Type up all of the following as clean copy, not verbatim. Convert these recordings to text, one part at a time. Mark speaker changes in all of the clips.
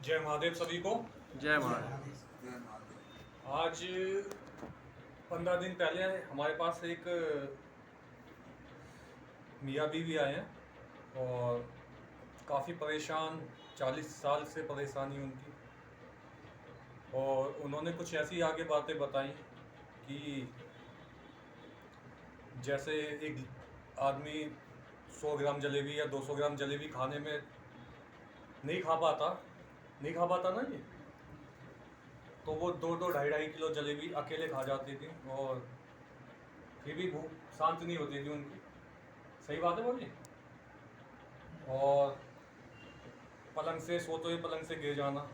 Speaker 1: जय महादेव सभी को।
Speaker 2: जय महादेव।
Speaker 1: आज 15 दिन पहले हमारे पास एक मियाँ बीवी आए हैं और काफ़ी परेशान, 40 साल से परेशानी उनकी। और उन्होंने कुछ ऐसी आगे बातें बताई कि जैसे एक आदमी 100 ग्राम जलेबी या 200 ग्राम जलेबी खाने में नहीं खा पाता ना ये, तो वो 2-2 2.5 किलो जलेबी अकेले खा जाती थी और फिर भी भूख शांत नहीं होती थी उनकी। सही बात है बोलिए। और पलंग से सोते हुए पलंग से गिर जाना।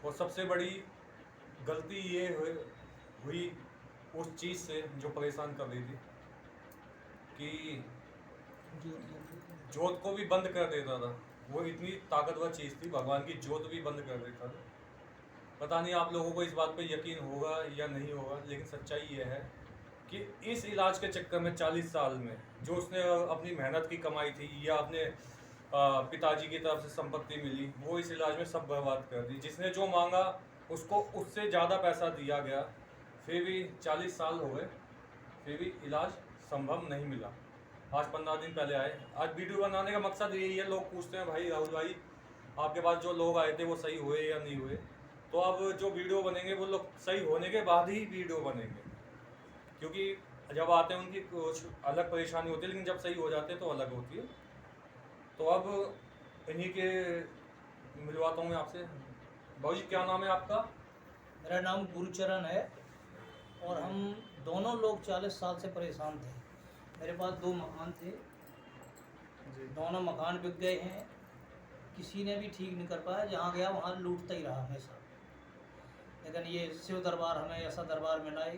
Speaker 1: और सबसे बड़ी गलती ये हुई उस चीज़ से जो परेशान कर रही थी कि जोत को भी बंद कर देता था। वो इतनी ताकतवर चीज़ थी, भगवान की जोत भी बंद कर देता था। पता नहीं आप लोगों को इस बात पे यकीन होगा या नहीं होगा, लेकिन सच्चाई ये है कि इस इलाज के चक्कर में 40 साल में जो उसने अपनी मेहनत की कमाई थी या अपने पिताजी की तरफ से संपत्ति मिली, वो इस इलाज में सब बर्बाद कर दी। जिसने जो मांगा उसको उससे ज़्यादा पैसा दिया गया, फिर भी 40 साल हो गए, फिर भी इलाज संभव नहीं मिला। आज 15 दिन पहले आए। आज वीडियो बनाने का मकसद यही है, लोग पूछते हैं भाई राहुल भाई आपके पास जो लोग आए थे वो सही हुए या नहीं हुए। तो अब जो वीडियो बनेंगे वो लोग सही होने के बाद ही वीडियो बनेंगे, क्योंकि जब आते हैं उनकी कुछ अलग परेशानी होती है, लेकिन जब सही हो जाते हैं तो अलग होती है। तो अब इन्हीं के मिलवाता हूँ मैं आपसे। भाऊ जी क्या नाम है आपका?
Speaker 3: मेरा नाम गुरुचरण है और हम दोनों लोग 40 साल से परेशान थे। मेरे पास 2 मकान थे, दोनों मकान बिक गए हैं। किसी ने भी ठीक नहीं कर पाया, जहाँ गया वहाँ लूटता ही रहा हमेशा। लेकिन ये शिव दरबार हमें ऐसा दरबार मिला है,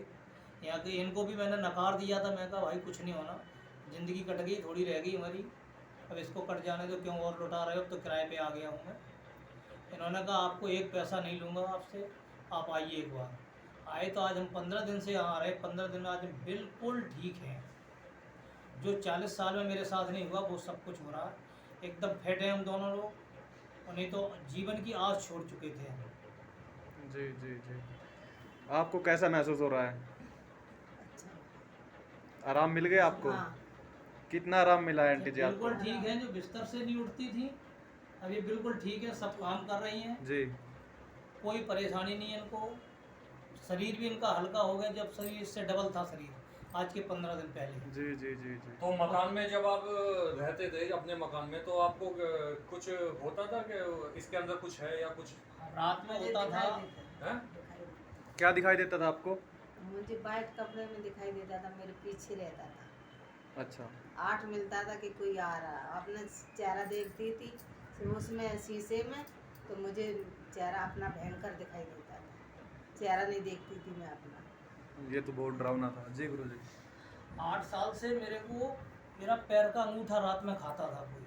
Speaker 3: यहाँ के इनको भी मैंने नकार दिया था। मैं कहा भाई कुछ नहीं होना, ज़िंदगी कट गई, थोड़ी रह गई हमारी, अब इसको कट जाने दो, क्यों और लुटा रहे हो, तो किराए पे आ गया हूँ मैं। इन्होंने कहा आपको एक पैसा नहीं लूँगा आपसे, आप आइए एक बार। आए तो आज हम 15 दिन से यहाँ आ रहे। 15 दिन आज हम बिल्कुल ठीक हैं। जो 40 साल में मेरे साथ नहीं हुआ वो सब कुछ हो रहा है। एकदम फिट हैं हम दोनों लोग, और नहीं तो जीवन की आस छोड़ चुके थे हम।
Speaker 2: जी जी जी। आपको कैसा महसूस हो रहा है? आराम मिल गया आपको?
Speaker 4: हाँ।
Speaker 2: कितना आराम मिला है आंटी जी आपको?
Speaker 3: बिल्कुल ठीक है। जो बिस्तर से नहीं उठती थी अब ये बिल्कुल ठीक है, सब काम कर रही हैं,
Speaker 2: जी।
Speaker 3: कोई परेशानी नहीं है इनको। शरीर भी इनका हल्का हो गया, जब शरीर इससे डबल था शरीर आज के 15 दिन पहले।
Speaker 2: जी जी जी जी।
Speaker 1: तो मकान में जब आप रहते थे अपने मकान में, तो आपको कुछ होता था कि इसके अंदर कुछ है या कुछ?
Speaker 3: रात में
Speaker 4: मुझे
Speaker 3: होता था।
Speaker 4: दिखाई देता
Speaker 1: हैं?
Speaker 4: दिखाई देता।
Speaker 2: क्या दिखाई देता था आपको?
Speaker 4: मुझे वाइट कपड़े में दिखाई देता था, मेरे पीछे रहता था।
Speaker 2: अच्छा।
Speaker 4: 8 मिलता था कि कोई आ रहा। अपना चेहरा देखती थी तो उसमें शीशे में, तो मुझे चेहरा अपना भयंकर दिखाई देता था। चेहरा नहीं देखती थी मैं अपना।
Speaker 2: ये तो बहुत डरावना था। जी गुरु जी।
Speaker 3: 8 साल से मेरे को मेरा पैर का अंगूठा रात में खाता था कोई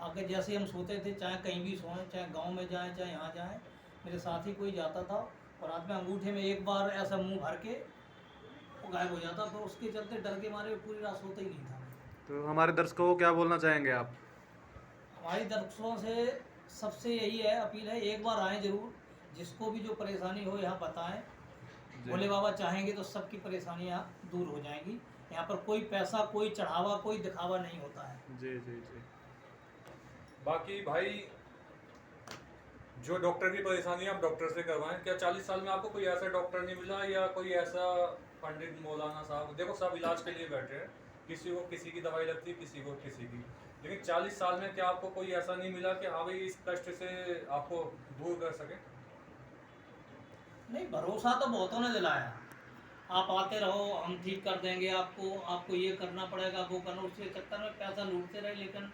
Speaker 3: आके। जैसे हम सोते थे, चाहे कहीं भी सोएं, चाहे गांव में जाएं चाहे यहाँ जाएं, मेरे साथ ही कोई जाता था और रात में अंगूठे में एक बार ऐसा मुंह भर के वो गायब हो जाता। तो उसके चलते डर के मारे पूरी रात सोते ही नहीं था।
Speaker 2: तो हमारे दर्शकों को क्या बोलना चाहेंगे आप?
Speaker 3: हमारी दर्शकों से सबसे यही है, अपील है, एक बार आएँ जरूर। जिसको भी जो परेशानी हो यहाँ बताएं। भोले बाबा चाहेंगे तो सबकी परेशानियाँ दूर हो जाएंगी। यहाँ पर कोई पैसा, कोई चढ़ावा, कोई दिखावा नहीं होता है।
Speaker 2: जी जी जी।
Speaker 1: बाकी भाई जो डॉक्टर की परेशानी आप डॉक्टर से करवाएं। क्या 40 साल में आपको कोई ऐसा डॉक्टर नहीं मिला या कोई ऐसा पंडित मौलाना साहब? देखो सब इलाज के लिए बैठे हैं, किसी को किसी की दवाई लगती है, किसी को किसी की। लेकिन 40 साल में क्या आपको कोई ऐसा नहीं मिला कि हाँ भाई इस कष्ट से आपको दूर कर सके?
Speaker 3: नहीं, भरोसा तो बहुतों ने दिलाया, आप आते रहो, हम ठीक कर देंगे आपको, आपको ये करना पड़ेगा, वो करना। उसके चक्कर में पैसा लूटते रहे, लेकिन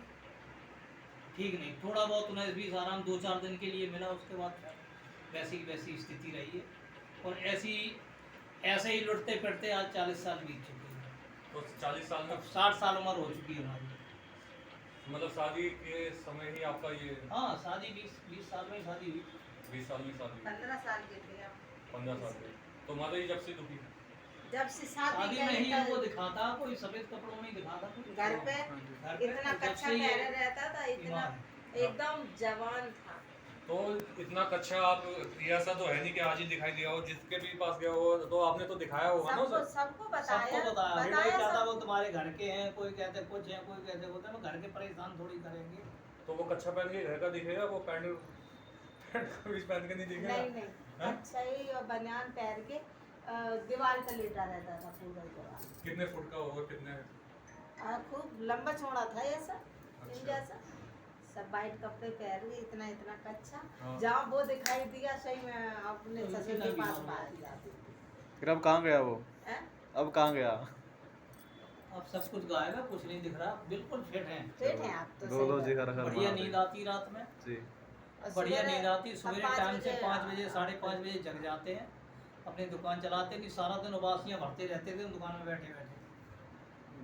Speaker 3: ठीक नहीं। थोड़ा बहुत उन्हें इस बीच आराम 2-4 दिन के लिए मिला, उसके बाद वैसी की वैसी स्थिति रही है। और ऐसे ही लुटते फिरते आज 40 साल बीत चुके हैं।
Speaker 1: तो 40 साल में
Speaker 3: अब 60 साल उम्र हो चुकी है हमारी।
Speaker 1: मतलब शादी के समय ही आपका ये?
Speaker 3: हाँ, शादी 20 साल में शादी हुई।
Speaker 1: 20 साल में शादी?
Speaker 4: 15 साल के थे आप।
Speaker 1: 15 साल के। तो माता जी जब से दुखी?
Speaker 4: जब से शादी
Speaker 3: में ही
Speaker 4: करी
Speaker 3: वो
Speaker 4: तो
Speaker 3: दिखाता, कोई सफेद कपड़ों में ही दिखाता,
Speaker 4: घर पे
Speaker 3: घर पे
Speaker 4: इतना
Speaker 3: जब
Speaker 4: कच्चा
Speaker 3: से ये
Speaker 4: पहले रहता था, इतना
Speaker 3: बीमार है।
Speaker 4: एकदम जवान था।
Speaker 1: तो इतना कच्चा आप, ये ऐसा तो है नहीं कि आज ही दिखाई दिया हो, जिसके भी पास गया हो तो आपने तो दिखाया होगा ना
Speaker 4: सबको
Speaker 1: उसे?
Speaker 4: सबको बताया
Speaker 3: सबको बताया कोई
Speaker 4: बताया
Speaker 3: कहता
Speaker 4: सब।
Speaker 3: वो तुम्हारे घर के हैं, कोई कहते कुछ है, कोई कहते कुछ है, वो घर के परेशान थोड़ी करेंगे।
Speaker 1: तो वो कच्चा पहन के घर का दिखेगा, वो पैंट पैंट कमीज पहन के नहीं दिखेगा?
Speaker 4: नहीं नहीं,
Speaker 1: हाँ?
Speaker 4: अच्छा ही और बनियान पहन के दीवार पे लेटा रहता था पूरा दीवार।
Speaker 1: कितने फुट का होगा, कितने?
Speaker 4: खूब लंबा चौड़ा था ऐसा, इन
Speaker 1: अच्छा।
Speaker 4: जैसा। सब वाइट कपड़े पहन के, इतना इतना कच्चा।
Speaker 1: हाँ।
Speaker 4: जहाँ वो दिखाई दिया सही में अपने
Speaker 3: तो
Speaker 4: ससुर
Speaker 3: इसीलिए
Speaker 4: के पास
Speaker 3: बीमार
Speaker 4: भाग जाती थी।
Speaker 2: फिर अब कहाँ गया वो?
Speaker 4: हैं?
Speaker 2: अब कहाँ गया?
Speaker 3: अब सब कुछ गायब है, कुछ नहीं दिख रहा, बिल्कुल फिट है।
Speaker 4: फिट हैं आप तो
Speaker 2: दो
Speaker 4: सही
Speaker 2: जी
Speaker 4: बात।
Speaker 2: हर हर
Speaker 3: बढ़िया
Speaker 2: महादेव।
Speaker 3: नींद आती रात में,
Speaker 2: जी।
Speaker 4: और
Speaker 3: बढ़िया
Speaker 4: सवेरे-
Speaker 3: नींद आती,
Speaker 4: हम
Speaker 3: सवेरे
Speaker 4: 5
Speaker 3: टाइम से
Speaker 4: बजे
Speaker 3: 5 बजे 5:30 बजे जग जाते हैं, अपनी दुकान चलाते नहीं, सारा दिन उबासियाँ भरते रहते थे दुकान में बैठे बैठे।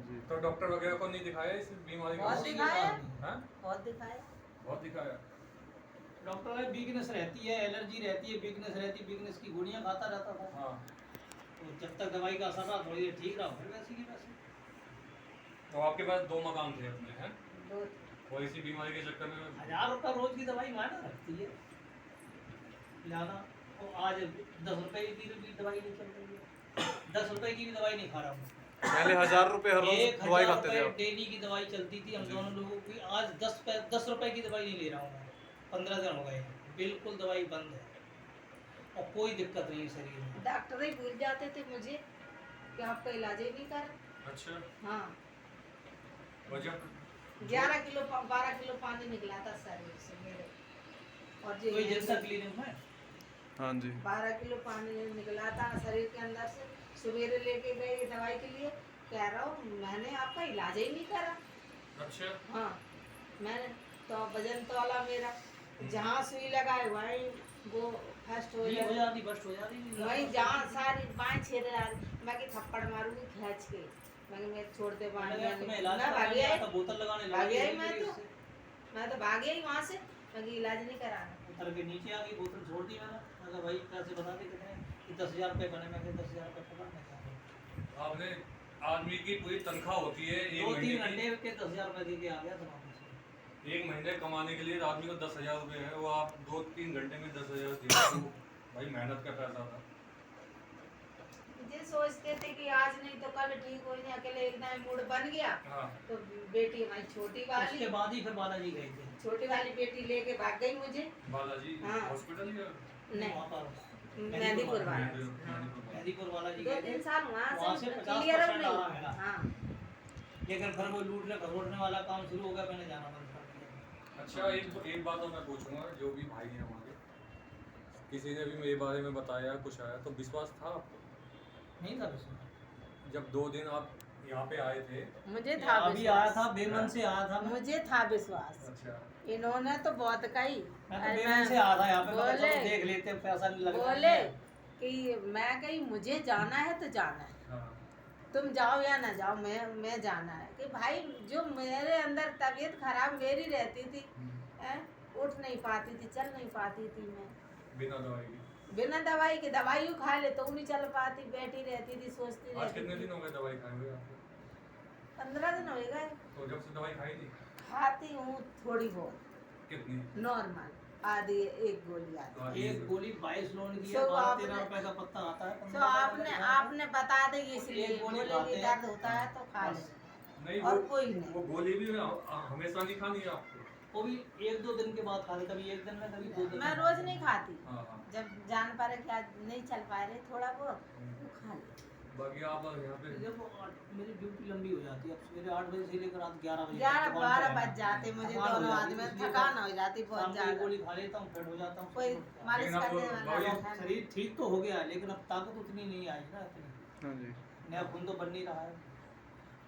Speaker 2: जी।
Speaker 1: तो डॉक्टर वगैरह को नहीं दिखाया इस बीमारी
Speaker 4: बहुत
Speaker 1: को?
Speaker 4: दिखाया।
Speaker 1: हाँ?
Speaker 4: बहुत दिखाया।
Speaker 1: बहुत दिखाया।
Speaker 3: डॉक्टर ने वीकनेस रहती है, एलर्जी रहती है, वीकनेस रहती है, वीकनेस की गोलियां खाता रहता था।
Speaker 1: हाँ।
Speaker 3: तो जब तक दवाई का असर रहा, थोड़ी देर ठीक रहा, फिर वैसे की वैसे।
Speaker 1: तो आपके पास 2 मकान थे अपने, हैं?
Speaker 4: दो
Speaker 1: और इसी बीमारी के चक्कर में
Speaker 3: 1000 रुपये रोज की दवाई मायने रखती है लाना। और आज 10 रुपए की भी दवाई नहीं चल रही है, 10 रुपए की भी दवाई नहीं खा रहा हूँ।
Speaker 2: पहले 1000 रुपए हर रोज
Speaker 3: 1000
Speaker 2: दवाई खाते थे
Speaker 3: रुपए
Speaker 2: आप।
Speaker 3: डेली की दवाई चलती थी हम
Speaker 2: जी।
Speaker 3: दोनों लोगों की। आज 10 रुपए की दवाई नहीं ले रहा हूँ मैं, 15 दिन हो गए, बिल्कुल दवाई बंद है और कोई दिक्कत नहीं है शरीर में।
Speaker 4: डॉक्टर ही भूल जाते थे मुझे कि आपका इलाज ही नहीं कर।
Speaker 1: अच्छा।
Speaker 4: हाँ,
Speaker 1: वजह?
Speaker 4: 11 किलो 12 किलो पानी निकला था शरीर से मेरे। और जो
Speaker 3: कोई जनता क्लिनिक में
Speaker 2: हाँ जी।
Speaker 4: 12 किलो पानी निकला था शरीर के अंदर से। सवेरे लेके गए दवाई के लिए, कह रहा हूँ मैंने आपका इलाज ही नहीं करा।
Speaker 1: अच्छा।
Speaker 4: हाँ, मैंने तो वजन तोला मेरा, जहाँ सुई लगाए वहीं वो फर्स्ट हो
Speaker 3: नहीं हो
Speaker 4: जाए,
Speaker 3: जाती, बस्ट हो जाती।
Speaker 4: वहीं जहाँ सारी बाएं छेड़े आ रही। मैं कि थप्पड़ मारूंगी खींच के, मैं छोड़ दे
Speaker 3: मैंने
Speaker 4: बाएं।
Speaker 3: कहा तुम्हें इलाज
Speaker 4: मैं
Speaker 3: कराने
Speaker 4: भागी
Speaker 3: गया
Speaker 4: आई,
Speaker 3: था, बोतल लगाने लगा
Speaker 4: भागी
Speaker 3: दी
Speaker 4: आई
Speaker 3: मेरी
Speaker 4: मैं तो।
Speaker 3: उससे।
Speaker 4: मैं तो भागी आई वहाँ से, मैं कि इलाज नहीं कराना।
Speaker 3: उतर के नीचे आ गई, बोतल छोड़ दी मैंने। मैं कहा भाई पैसे बता दे कितने, कि 10,000 रुपये बने। मैं 10,000 रुपये पकड़ मैं क्या
Speaker 1: आपने, आदमी की पूरी तनख्वाह होती है एक
Speaker 3: 2-3
Speaker 1: महीने
Speaker 3: घंटे
Speaker 1: की,
Speaker 3: के 10,000 रुपये दे के आ गया था वापस से।
Speaker 1: 1 महीने कमाने के लिए आदमी को 10,000 रुपये है, वो आप 2-3 घंटे में 10,000 दिए तो भाई मेहनत का पैसा था।
Speaker 4: ये सोचते थे कि आज नहीं तो कल ठीक हो जाए, अकेले एक दिन मूड बन गया।
Speaker 1: हाँ।
Speaker 4: तो बेटी हमारी छोटी वाली,
Speaker 3: उसके बाद ही फिर बालाजी गए थे।
Speaker 4: छोटी वाली बेटी लेके भाग गई मुझे।
Speaker 1: बालाजी
Speaker 4: हाँ।
Speaker 1: हॉस्पिटल या?
Speaker 4: नहीं,
Speaker 3: वहाँ पर
Speaker 4: मेहंदीपुर वाला।
Speaker 3: मेहंदीपुर बालाजी गए थे।
Speaker 4: 2-3 साल
Speaker 3: वहाँ
Speaker 4: वहाँ
Speaker 3: से
Speaker 4: से
Speaker 3: 50%
Speaker 4: क्लियर हो
Speaker 3: आराम मिला।
Speaker 4: नहीं। हाँ,
Speaker 3: लेकिन फिर वो लूटने खरोटने वाला काम शुरू हो गया, मैंने जाना बंद कर दिया।
Speaker 1: अच्छा, एक बात और मैं पूछूंगा, जो भी भाई हैं हमारे, किसी ने भी मेरे बारे में बताया कुछ आया तो विश्वास था आपको?
Speaker 3: नहीं था विश्वास।
Speaker 1: जब 2 दिन आप यहाँ पे आए थे?
Speaker 4: मुझे था
Speaker 3: अभी आया
Speaker 4: विश्वास।
Speaker 3: था, बेमन से आया था मैं।
Speaker 4: मुझे था विश्वास।
Speaker 1: अच्छा।
Speaker 4: इन्होंने तो बहुत कही।
Speaker 3: मैं तो
Speaker 4: अरे
Speaker 3: बेमन से आया था यहाँ पे। मैं कहा
Speaker 4: बोले-
Speaker 3: चलो देख लेते हैं, पैसा नहीं लगता।
Speaker 4: बोले कि मैं कही मुझे जाना है तो जाना है,
Speaker 1: हाँ।
Speaker 4: तुम जाओ या ना जाओ, मैं जाना है। कि भाई जो मेरे अंदर तबीयत खराब मेरी रहती थी, उठ नहीं पाती थी, चल नहीं पाती थी मैं
Speaker 1: बिना दवाई के?
Speaker 4: बिना दवाई के। दवाई खा ले तो नहीं चल पाती, बैठी रहती थी, सोचती
Speaker 1: आज
Speaker 4: रहती
Speaker 1: कितने
Speaker 4: थी।
Speaker 1: दिन हो गए दवाई खाए हुए आपको?
Speaker 4: 15 दिन हो गए।
Speaker 1: तो जब से दवाई खाई थी?
Speaker 4: खाती हूँ थोड़ी बहुत,
Speaker 1: कितनी?
Speaker 4: नॉर्मल, आधी एक गोली आती।
Speaker 3: एक गोली 22 लोन की है,
Speaker 4: सो
Speaker 3: 12-13
Speaker 4: आपने-
Speaker 3: रुपए का पत्ता आता है।
Speaker 4: तो
Speaker 3: 15
Speaker 4: आपने आपने बता दी इसलिए,
Speaker 3: एक गोली
Speaker 4: बोले
Speaker 3: खाते
Speaker 4: कि
Speaker 3: हैं।
Speaker 4: दर्द होता है तो खा ले,
Speaker 1: नहीं,
Speaker 4: और
Speaker 1: वो
Speaker 4: कोई नहीं।
Speaker 1: वो गोली भी हमेशा नहीं खानी है आपको?
Speaker 3: वो भी 1-2 दिन के बाद खा ले, कभी 1 दिन में, कभी 2 दिन
Speaker 4: मैं
Speaker 3: में।
Speaker 4: रोज नहीं खाती,
Speaker 1: हाँ हाँ।
Speaker 4: जब जान पा रहे कि आज नहीं चल पा रहे थोड़ा बहुत तो खा ले।
Speaker 1: बाकी आप यहाँ पे
Speaker 3: देखो मेरी ड्यूटी लंबी हो जाती है। अब सवेरे 8 बजे से लेकर रात 11 बजे
Speaker 4: 11-12 बज जाते मुझे,
Speaker 3: थकान हो
Speaker 4: दोनों
Speaker 3: जाती
Speaker 4: आदमी
Speaker 3: है, इसलिए
Speaker 4: थकान हो जाती बहुत
Speaker 3: शाम को एक
Speaker 4: ज्यादा।
Speaker 3: गोली खा लेता हूँ, फिट हो जाता हूँ।
Speaker 4: कोई मालिश
Speaker 1: लेकिन आप
Speaker 4: करने
Speaker 1: दवाई-
Speaker 4: वाला है
Speaker 3: शरीर ठीक तो हो गया है, लेकिन अब ताकत उतनी नहीं आई ना इतनी।
Speaker 2: हाँ जी।
Speaker 3: नया खून तो बन नहीं रहा है।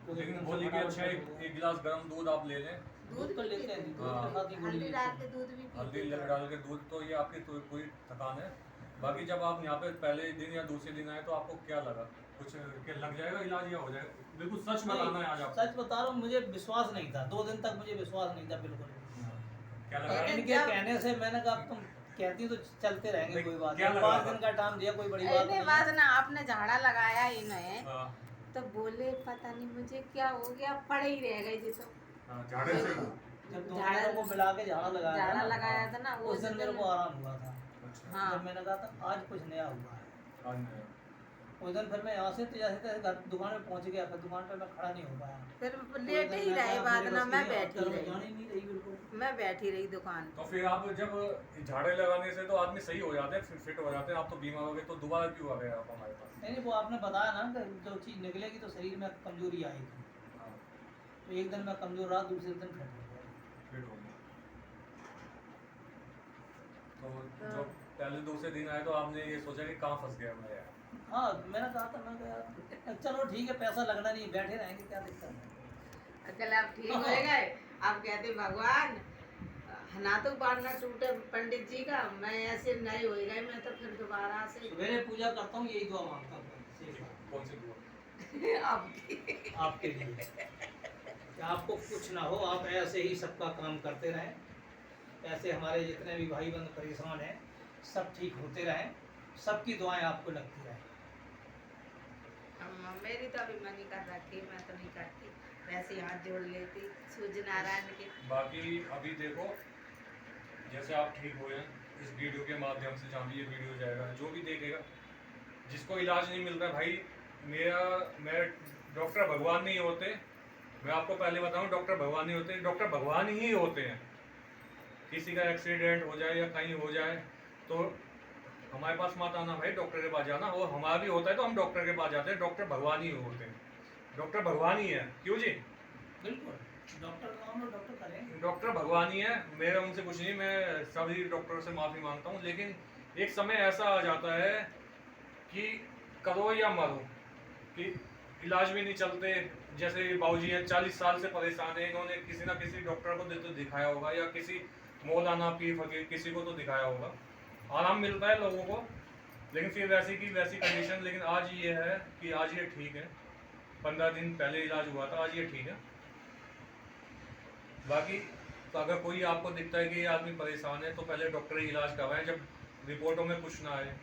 Speaker 3: तो
Speaker 1: लेकिन
Speaker 3: एकदम
Speaker 1: गोली
Speaker 3: से
Speaker 1: के
Speaker 3: फटाफट
Speaker 1: अच्छा
Speaker 3: हो गया।
Speaker 1: एक गिलास गर्म दूध आप ले लें,
Speaker 3: दूध तो लेते हैं, दूध
Speaker 1: हाँ।
Speaker 3: के साथ ही गोली
Speaker 4: हल्दी
Speaker 3: लेते
Speaker 4: डाल
Speaker 3: हैं।
Speaker 4: के दूध भी
Speaker 1: हल्दी
Speaker 4: पीती हूँ।
Speaker 1: डाल के दूध, तो ये आपकी तो पूरी थकान है। बाकी जब आप यहाँ पे पहले दिन या दूसरे दिन आए तो आपको क्या लगा? कुछ क्या लग जाएगा इलाज या हो जाएगा? बिल्कुल सच बताना है आज
Speaker 3: नहीं,
Speaker 1: आपको।
Speaker 3: सच बता रहा हूँ, मुझे विश्वास नहीं था। 2 दिन तक मुझे विश्वास नहीं था बिल्कुल।
Speaker 1: क्या लगा?
Speaker 4: लेकिन
Speaker 3: इनके
Speaker 4: जब-
Speaker 3: कहने से मैंने कहा अब तुम कहती तो चलते रहेंगे,
Speaker 1: नहीं,
Speaker 3: कोई बात
Speaker 1: क्या
Speaker 3: नहीं।
Speaker 1: लगा
Speaker 3: 5
Speaker 1: था?
Speaker 3: दिन का टाइम दिया, कोई बड़ी बात
Speaker 4: इतने
Speaker 3: नहीं।
Speaker 4: बाद ना आपने झाड़ा लगाया इन्हें,
Speaker 1: हाँ,
Speaker 4: तो बोले पता नहीं मुझे क्या हो गया, पड़े ही रह गई जी। तो
Speaker 1: हाँ, झाड़े से
Speaker 3: जब दोनों को मिला के झाड़ा लगाया
Speaker 4: झाड़ा
Speaker 3: था ना,
Speaker 4: लगाया था ना,
Speaker 3: उस दिन मेरे को आराम हुआ था।
Speaker 1: अच्छा
Speaker 4: हाँ।
Speaker 3: जब मैंने कहा था आज कुछ नया हुआ है,
Speaker 1: आज नहीं।
Speaker 3: उस दिन फिर मैं यहाँ से जैसे तैसे घर दुकान पे पहुँच गया, फिर दुकान पे मैं खड़ा नहीं हो पाया।
Speaker 4: फिर
Speaker 3: तो
Speaker 4: लेट
Speaker 3: उस दिन
Speaker 4: ही
Speaker 3: मैं
Speaker 4: रहे
Speaker 3: कहा,
Speaker 4: बाद
Speaker 3: मेरे
Speaker 4: ना,
Speaker 3: बस
Speaker 4: मैं
Speaker 3: की नहीं,
Speaker 4: बैठी
Speaker 3: अब
Speaker 4: रही,
Speaker 3: जान ही नहीं रही बिल्कुल।
Speaker 4: मैं बैठी रही दुकान
Speaker 1: तो फिर आप जब झाड़े लगाने से तो आदमी सही हो जाते हैं, फिट हो जाते हैं, आप तो बीमार हो गए, तो दोबारा क्यों आ गए आप हमारे पास?
Speaker 3: नहीं वो आपने बताया ना कि जो चीज़ निकलेगी तो शरीर में कमजोरी आएगी।
Speaker 1: हाँ,
Speaker 3: तो एक दिन मैं कमजोर रहा, दूसरे दिन फिट हो गया।
Speaker 1: फिट हो गए। तो जो पहले दूसरे दिन आए तो आपने ये सोचा कि कहाँ फंस गया मैं यार?
Speaker 3: हाँ मैंने कहा था, मैं कहा यार चलो ठीक है, पैसा लगना नहीं, बैठे रहेंगे, क्या दिक्कत है।
Speaker 4: कल आप ठीक हो गए, आप कहते भगवान ना तो बाढ़ ना टूटे पंडित जी का, मैं ऐसे नहीं हो गए, मैं तो फिर दोबारा से
Speaker 3: सवेरे पूजा करता हूँ, यही दुआ मांगता हूँ सिर्फ
Speaker 1: कौन सी दुआ?
Speaker 4: आपकी
Speaker 3: आपके लिए कि आपको कुछ ना हो, आप ऐसे ही सबका काम करते रहें, ऐसे हमारे जितने भी भाई बंधु परेशान हैं सब ठीक होते रहें, सबकी दुआएं आपको लगती रहें।
Speaker 4: मेरी तो अभी मन ही कर रखी, मैं तो नहीं करती, वैसे हाथ जोड़ लेती सूर्य नारायण के।
Speaker 1: बाकी अभी देखो, जैसे आप ठीक हुए हैं, इस वीडियो के माध्यम से जहाँ भी ये वीडियो जाएगा, जो भी देखेगा, जिसको इलाज नहीं मिल रहा है भाई, मेरे डॉक्टर भगवान नहीं होते, मैं आपको पहले बताऊं, डॉक्टर भगवान नहीं होते, डॉक्टर भगवान ही होते हैं। किसी का एक्सीडेंट हो जाए या कहीं हो जाए तो हमारे पास मत आना भाई, डॉक्टर के पास जाना, और हमारा भी होता है तो हम डॉक्टर के पास जाते हैं, डॉक्टर भगवान ही होते हैं, डॉक्टर भगवान ही है। क्यों जी?
Speaker 3: बिल्कुल, डॉक्टर काम लो, डॉक्टर करें।
Speaker 1: डॉक्टर भगवान ही है, मेरा उनसे कुछ नहीं, मैं सभी डॉक्टरों से माफ़ी मांगता हूँ, लेकिन एक समय ऐसा आ जाता है कि करो या मरो, कि इलाज भी नहीं चलते। जैसे बाबूजी हैं, 40 साल से परेशान है, इन्होंने किसी ना किसी डॉक्टर को तो दिखाया होगा, या किसी मौलाना पीर फकीर किसी को तो दिखाया होगा, आराम मिलता है लोगों को, लेकिन फिर वैसी की वैसी कंडीशन। लेकिन आज ये है कि आज ये ठीक है, 15 दिन पहले इलाज हुआ था, आज ये ठीक है। बाकी तो अगर कोई आपको दिखता है कि ये आदमी परेशान है तो पहले डॉक्टरी इलाज करवाएं, जब रिपोर्टों में कुछ ना आए,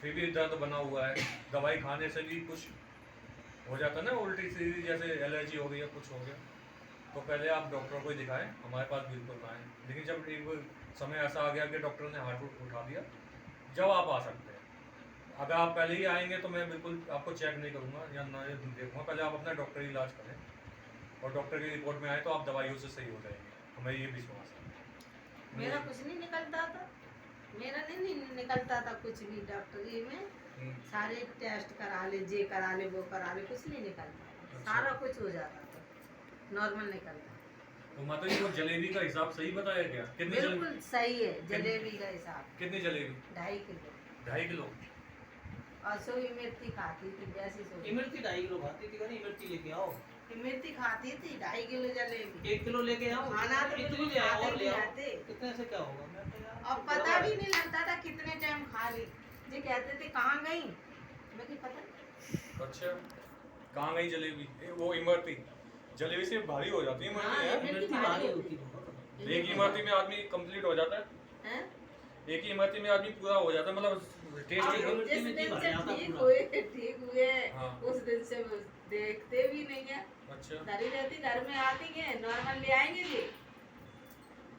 Speaker 1: फिर भी दर्द बना हुआ है, दवाई खाने से भी कुछ हो जाता है ना, उल्टी सीधी जैसे एलर्जी हो गई या कुछ हो गया, तो पहले आप डॉक्टर को ही दिखाएं, हमारे पास बिल्कुल ना आए। लेकिन जब एक समय ऐसा आ गया कि डॉक्टर ने हाथ उठा दिया, जब आप आ सकते हैं। अगर आप पहले ही आएंगे तो मैं बिल्कुल आपको चेक नहीं करूँगा या ना देखूँगा, पहले आप अपना डॉक्टरी इलाज करें, और डॉक्टर की रिपोर्ट में आए तो आप दवाइयों से सही हो जाएंगे, हमें ये विश्वास है।
Speaker 4: मेरा कुछ नहीं निकलता था, मेरा नहीं निकलता था कुछ भी, डॉक्टरी में सारे टेस्ट करा ले, जे करा ले, वो करा ले, कुछ नहीं निकलता, सारा कुछ हो जाता था, नॉर्मल निकलता।
Speaker 1: तो माता जी, वो जलेबी का हिसाब सही बताया क्या? कितनी
Speaker 4: बिल्कुल सही है, जलेबी का हिसाब
Speaker 1: कितनी जलेबी?
Speaker 4: 2.5 किलो।
Speaker 1: 2.5 किलो?
Speaker 4: और सोई मिर्ची खाती थी, जैसी सोई
Speaker 3: इमरती 2.5 किलो खाती थी, कहनी इमरती लेके आओ,
Speaker 4: मिर्ची खाती थी, 2.5 किलो जलेबी।
Speaker 3: 1 किलो लेके आओ,
Speaker 4: खाना तो
Speaker 3: इतनी
Speaker 4: बिल्कुल
Speaker 3: ले आओ
Speaker 4: खाते
Speaker 3: और ले
Speaker 4: नहीं
Speaker 3: आओ,
Speaker 4: आते।
Speaker 3: कितने से क्या होगा। मैं तो यार
Speaker 4: और पता भी नहीं लगता था कितने टाइम खा ली, जी कहते थे कहाँ गई, मैं कि पता नहीं।
Speaker 1: अच्छा, कहाँ गई जलेबी? वो इमरती जलेबी से भारी हो जाती है इमरती,
Speaker 4: हाँ,
Speaker 1: है?
Speaker 4: इमरती
Speaker 3: इमरती भारी होती है।
Speaker 1: एक ही इमरती में आदमी कंप्लीट हो जाता है,
Speaker 4: हैं?
Speaker 1: एक ही इमरती में आदमी पूरा हो जाता है, मतलब टेस्ट
Speaker 4: और
Speaker 3: इमरती
Speaker 4: जिस
Speaker 3: में
Speaker 4: दिन
Speaker 3: भर
Speaker 4: से
Speaker 3: जाता
Speaker 4: ठीक
Speaker 3: पूरा।
Speaker 4: हुए
Speaker 1: हाँ।
Speaker 4: उस दिन से वो देखते भी नहीं है,
Speaker 1: अच्छा,
Speaker 4: धरी रहती, घर में आती है नॉर्मल ले आएंगे जी,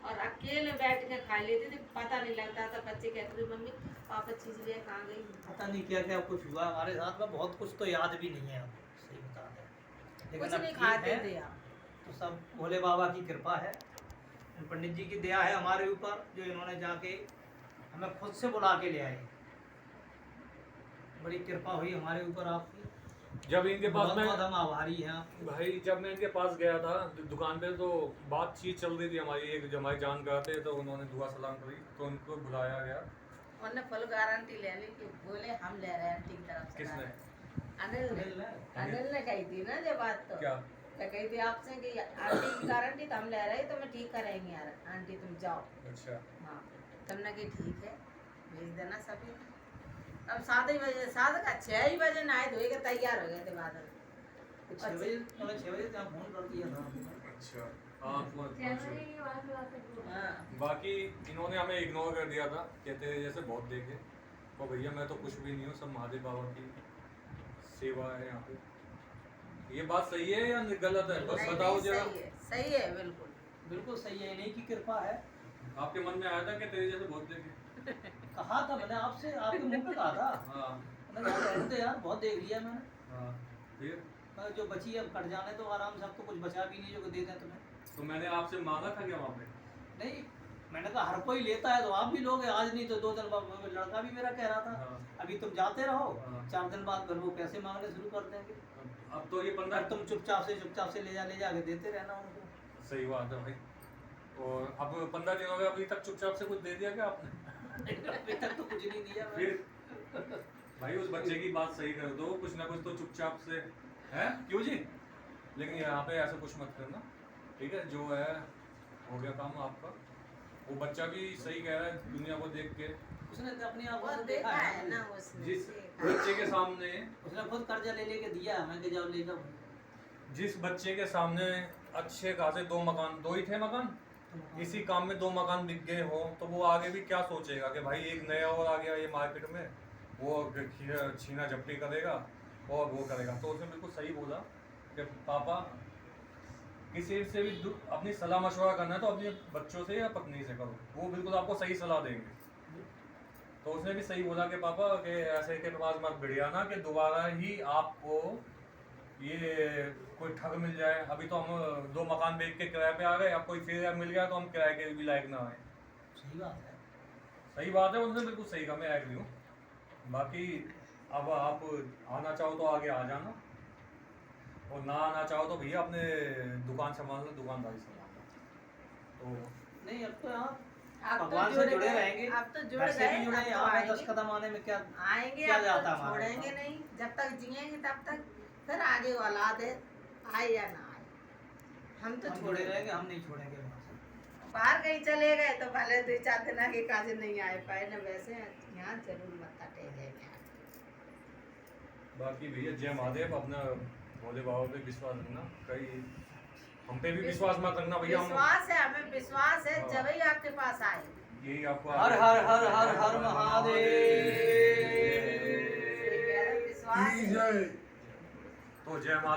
Speaker 4: और अकेले बैठ के खा लेते थे, पता नहीं लगता था। बच्चे कहते थे मम्मी पापा चीज ले कहाँ गई,
Speaker 3: पता नहीं क्या क्या कुछ हुआ हमारे साथ में, बहुत कुछ तो याद भी नहीं है, अब सही बता दें।
Speaker 4: कुछ
Speaker 3: अब
Speaker 4: नहीं
Speaker 3: ठीक
Speaker 4: खाते
Speaker 3: है,
Speaker 4: थे आप।
Speaker 3: तो सब भोले बाबा की कृपा है, पंडित जी की दया है हमारे ऊपर, जो इन्होंने जाके हमें खुद से बुला के ले आए, बड़ी कृपा हुई हमारे ऊपर आपकी,
Speaker 1: जब इनके पास
Speaker 3: बहुत
Speaker 1: मैं
Speaker 3: बहुत हम आभारी हैं आपके।
Speaker 1: भाई, जब मैं इनके पास गया था दुकान पे, तो बातचीत चल रही थी हमारी, एक जो हमारे जानकार थे, तो उन्होंने दुआ सलाम करी, तो उनको बुलाया गया।
Speaker 4: उन्होंने फुल गारंटी ले ली कि बोले हम ले रहे हैं आंटी की तरफ से।
Speaker 1: किसने?
Speaker 4: अनिल ने, अनिल ने कही थी ना जब बात, तो
Speaker 1: क्या?
Speaker 4: कही थी आपसे कि आंटी की गारंटी तो हम ले रहे हैं, तो मैं ठीक करेंगे यार आंटी, तुम जाओ।
Speaker 1: अच्छा,
Speaker 4: हाँ, तुमने की ठीक है, भेज देना सभी। अब 7 बजे, 7 का 6 ही बजे नहाए धोए के तैयार हो गए थे बादल।
Speaker 3: 6 बजे, 6 बजे तक फोन कर दिया था।
Speaker 1: अच्छा, हाँ,
Speaker 4: हाँ,
Speaker 1: बाकी इन्होंने हमें इग्नोर कर दिया था, कहते जैसे बहुत देखे, तो भैया मैं तो कुछ भी नहीं हूँ, सब महादेव बाबा की सेवा है यहाँ पे। ये बात सही है या गलत है? बस
Speaker 4: नहीं,
Speaker 1: बताओ
Speaker 4: नहीं,
Speaker 1: जरा।
Speaker 4: सही है बिल्कुल।
Speaker 3: बिल्कुल सही है, इन्हीं की कृपा है।
Speaker 1: आपके मन में आया था कि तेरे जैसे बहुत देखे?
Speaker 3: कहा था मैंने आपसे, आपके मुंह पे कहा था।
Speaker 1: हाँ
Speaker 3: मैंने कहा रहने दो यार, बहुत देख लिया मैंने।
Speaker 1: हाँ। फिर
Speaker 3: मैं जो बची अब कट जाने तो आराम से, अब तो कुछ बचा भी नहीं जो दे दें तुम्हें।
Speaker 1: तो मैंने आपसे मांगा था क्या वहाँ पे?
Speaker 3: नहीं, मैंने कहा हर कोई लेता है तो आप भी लोगे, आज नहीं तो 2 दिन बाद। लड़का भी मेरा कह रहा था
Speaker 1: हाँ।
Speaker 3: अभी तुम जाते रहो,
Speaker 1: हाँ।
Speaker 3: 4 दिन बाद घर वो पैसे मांगने शुरू कर देंगे।
Speaker 1: अब तो ये
Speaker 3: अगर
Speaker 1: 15
Speaker 3: तुम चुपचाप से ले जा के देते रहना उनको।
Speaker 1: सही बात है भाई। और अब 15 दिन हो गए, अभी तक चुपचाप से कुछ दे दिया क्या आपने?
Speaker 3: अभी तक तो कुछ नहीं दिया मैंने।
Speaker 1: फिर भाई उस बच्चे की बात सही कर दो, कुछ ना कुछ तो चुपचाप से है, क्यों जी? लेकिन यहाँ पे ऐसा कुछ मत करना, ठीक है? जो है हो गया काम आपका। वो बच्चा भी सही कह रहा है दुनिया को देख के।
Speaker 3: उसने तो अपनी आंखों
Speaker 4: वो
Speaker 3: से
Speaker 4: देखा
Speaker 3: देखा
Speaker 4: है
Speaker 3: है
Speaker 4: ना
Speaker 3: ना,
Speaker 4: उसने,
Speaker 1: जिस
Speaker 4: देखा है।
Speaker 1: बच्चे के सामने,
Speaker 3: उसने खुद कर्जा ले लेके दिया हमें कि जाओ ले जाओ।
Speaker 1: जिस बच्चे के सामने अच्छे खासे 2 मकान, 2 ही थे मकान, इसी काम में 2 मकान बिक गए हो, तो वो आगे भी क्या सोचेगा कि भाई एक नया और आ गया ये मार्केट में, वो छीना झपटी करेगा और वो करेगा। तो उसने बिल्कुल सही बोला कि पापा किसी से भी अपनी सलाह मशवरा करना है तो अपने बच्चों से या पत्नी से करो, वो बिल्कुल आपको सही सलाह देंगे। तो उसने भी सही बोला कि पापा कि ऐसे के पास मत भिड़िया ना कि दोबारा ही आपको ये कोई ठग मिल जाए। अभी तो हम 2 मकान बेच के किराए पे आ गए, अब कोई फिर मिल गया तो हम किराए के भी लायक ना आए।
Speaker 3: सही बात है।
Speaker 1: सही बात है, उन्होंने बिल्कुल सही कहा, मैं एग्री हूँ। बाकी अब आप आना चाहो तो आगे आ जाना, और ना आना चाहो तो भैया अपने दुकान संभालना, दुकानदारी संभालना। तो
Speaker 3: नहीं अब तो यहाँ
Speaker 4: आप तो
Speaker 3: भगवान से जुड़े
Speaker 4: गए,
Speaker 3: रहेंगे,
Speaker 4: आप तो जुड़
Speaker 3: घर से
Speaker 4: गए,
Speaker 3: भी जुड़े,
Speaker 4: अब तो
Speaker 3: यहाँ पे 10
Speaker 4: आएंगे।
Speaker 3: कदम आने में क्या
Speaker 4: आएंगे,
Speaker 3: क्या
Speaker 4: अब
Speaker 3: जाता
Speaker 4: तो
Speaker 3: हमारा?
Speaker 4: छोड़ेंगे नहीं, जब तक जिएंगे तब तक। फिर आगे औलाद है, आए या ना आए, हम तो
Speaker 3: हम जुड़े
Speaker 4: छोड़े
Speaker 3: रहेंगे, हम नहीं छोड़ेंगे वहाँ से।
Speaker 4: बाहर कहीं चले गए तो भले 2-4 दिन आगे काजे नहीं आए पाए ना, वैसे यहाँ जरूर मत्था टेकेंगे।
Speaker 1: बाकी भैया जय महादेव, अपना भोले बाबा पे विश्वास रखना, कहीं हम पे भी विश्वास मत रखना भैया। हम
Speaker 4: विश्वास है, हमें विश्वास है,
Speaker 1: हाँ।
Speaker 4: जब ही आपके पास आए।
Speaker 1: यही आपको
Speaker 3: हर हर हर हर हर महादेव।
Speaker 4: विश्वास है।
Speaker 1: तो जय माता।